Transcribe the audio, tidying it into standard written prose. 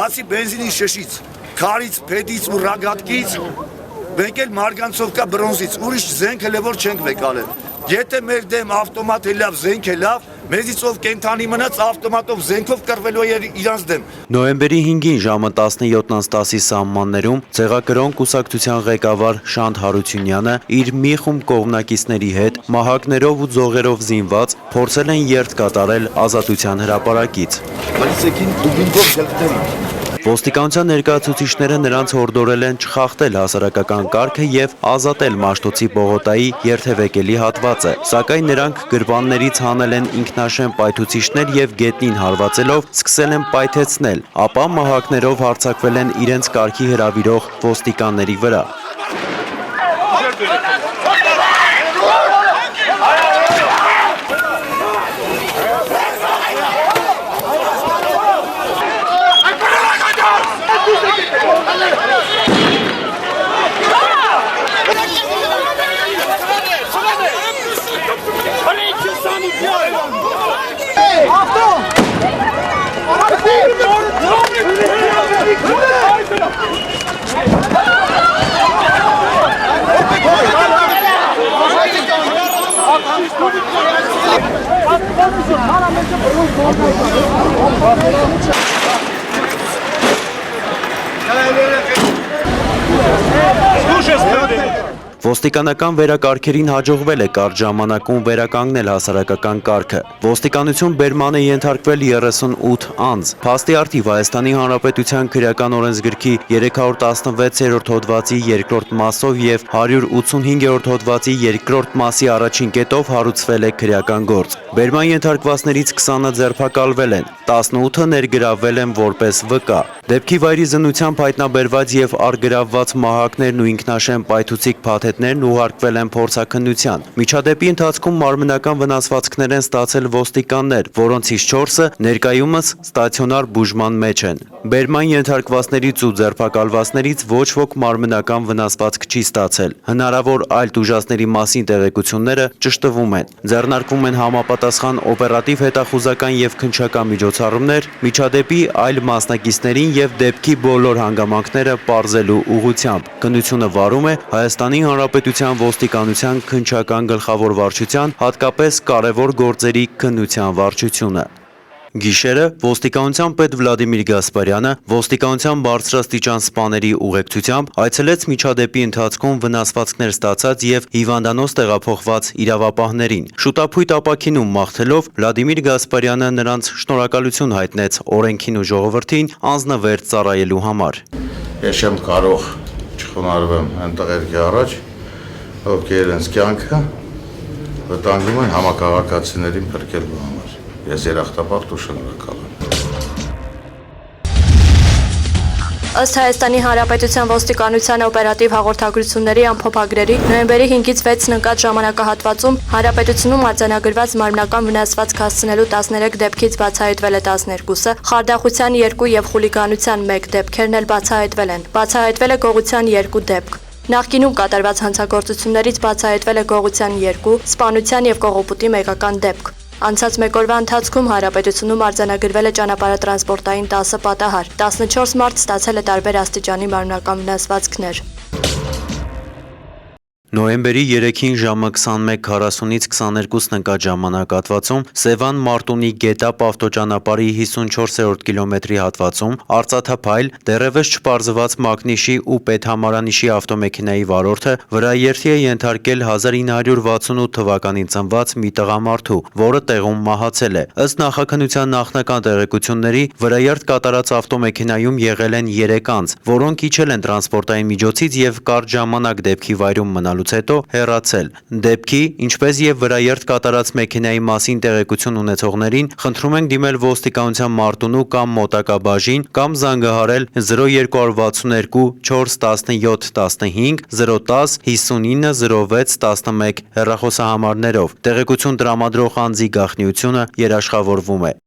բացի բենզինի շշից, քարից, փետից ու ռագատկից, մենք էլ մարգանցովկա բրոնզից, ուրիշ զենք հələ որ չենք վեկալել։ Եթե մեր դեմ ավտոմատ է լավ, զենք է լավ, մեզից ով կենթանի մնաց ավտոմատով զենքով կռվելու է իրանց դեմ։ Նոյեմբերի 5-ին ժամը 17:10-ի սահմաններում Ցեղակրոն կուսակցության ղեկավար Շանթ Հարությունյանը իր մի խումբ կողմնակիցների հետ մահակներով ու ձողերով զինված փորձել են երթ կատարել Ազատության հրապարակից։ Ոստիկանության ներկայացուցիչները նրանց հորդորել են չխախտել հասարակական կարգը եւ ազատել Մաշտոցի պողոտայի երթևեկելի հատվածը, սակայն նրանք գրպաններից հանել են ինքնաշեն պայթուցիչներ եւ գետնին հարվածելով սկսել են պայթեցնել, ապա մահակներով հարձակվել են իրենց կարգի հրավիրող ոստիկանների վրա։ Ոստիկանական վերակարգերին հաջողվել է կարճ ժամանակում վերականգնել հասարակական կարգը։ Ոստիկանություն բերման է ենթարկվել 38 անձ։ Փաստի առթիվ Հայաստանի Հանրապետության քրեական օրենսգրքի 316-րդ հոդվածի 2-րդ մասով եւ 185-րդ հոդվածի 2-րդ մասի առաջին կետով հարուցվել է քրեական գործ։ Բերման ենթարկվածներից 20-ը ձերբակալվել են, 18-ը ներգրավվել են որպես վկա։ Դեպքի վայրի զննությամբ հայտնաբերված եւ առգրավված մահակներն ու ինքնաշեն պայթուցիկ փաթեթներն ուղարկվել են փորձաքննության։ Միջադեպի ընթացքում մարմնական վնասվածքներ են ստացել ոստիկաններ, որոնցից 4-ը ներկայումս ստացիոնար բուժման մեջ են։ Բերման ենթարկվածներից ու ձերբակալվածներից ոչ ոք մարմնական վնասվածք չի ստացել։ Հնարավոր այլ տուժածների մասին տեղեկությունները ճշտվում են։ Ձեռնարկվում են համապատասխան օպերատիվ հետախուզական եւ քննչական միջոցառումներ միջադեպի այլ մասնակիցներին եւ դեպքի բոլոր հանգամանքները պարզելու ուղղությամբ։ Քննությունը վարում է Հայաստանի Հանրապետության ոստիկանության քննչական գլխավոր վարչության, հատկապես կարևոր գործերի քննության վարչությունը։ Գիշերը ոստիկանության պետ Վլադիմիր Գասպարյանը ոստիկանության բարձրաստիճան սպաների ուղեկցությամբ այցելեց միջադեպի ընթացքում վնասվածքներ ստացած եւ հիվանդանոց տեղափոխված իրավապահներին։ Շուտափույթ ապաքինում մաղթելով Վլադիմիր Գասպարյանը նրանց շնորհակալություն հայտնեց օրենքին ու ժողովրդին անձնավերջ ծառայելու համար։ Ես չեմ կարող չխոնարհվեմ այն տղերքի առաջ, ովքեր իրենց կյանքը վտանգում են համակարգացիներին փրկելու համար։ Ես երախտապարտ ու շնորհակալ եմ։ Ըստ Հայաստանի Հանրապետության ոստիկանության օպերատիվ հաղորդագրությունների ամփոփագրերի նոյեմբերի 5-ից 6-ն ընկած ժամանակահատվածում Հանրապետությունում արձանագրված մարմնական վնասվածք հասցնելու 13 դեպքից բացահայտվել է 12-ը, խարդախության 2 եւ խուլիգանության 1 դեպքերն էլ բացահայտվել են։ Բացահայտվել է գողության 2 դեպք։ Նախկինում կատարված հանցագործություններից բացահայտվել է գողության 2, սպանության եւ կողոպուտի 1-ական դեպք։ Անցած մեկ օրվա ընթացքում Հանրապետությունում արձանագրվել է ճանապարհատրանսպորտային 10 պատահար, 14 մարդ ստացել է տարբեր աստիճանի մարմնական վնասվածքներ։ Նոյեմբերի 3-ին ժամը 21:40-ից 22-ն ընկած ժամանակահատվածում Սևան Մարտունի Գետապ ավտոճանապարհի 54-րդ կիլոմետրի հատվածում արծաթափայլ դեռևս չպարզված Մակնիշի ու Պետհամարանիշի ավտոմեքենայի վարորդը վրաերթի է ենթարկել 1968 թվականին ծնված մի տղամարդու, որը տեղում մահացել է։ Ըստ նախաքննության նախնական տեղեկությունների վրաերթ կատարած ավտոմեքենայում եղել են 3 անձ, որոնք իջել են տրանսպորտային միջոցից եւ կարճ ժամանակ դեպքի վայրում մնալ հետո հեռացել։ Դեպքի, ինչպես եւ վրաերթ կատարած մեքենայի մասին տեղեկություն ունեցողներին խնդրում ենք դիմել ոստիկանության Մարտունու կամ մոտակա բաժին կամ զանգահարել 0262 417 15 010 59 06 11 հեռախոսահամարներով։ Տեղեկություն տրամադրող անձի գաղտնիությունը երաշխավորվում է։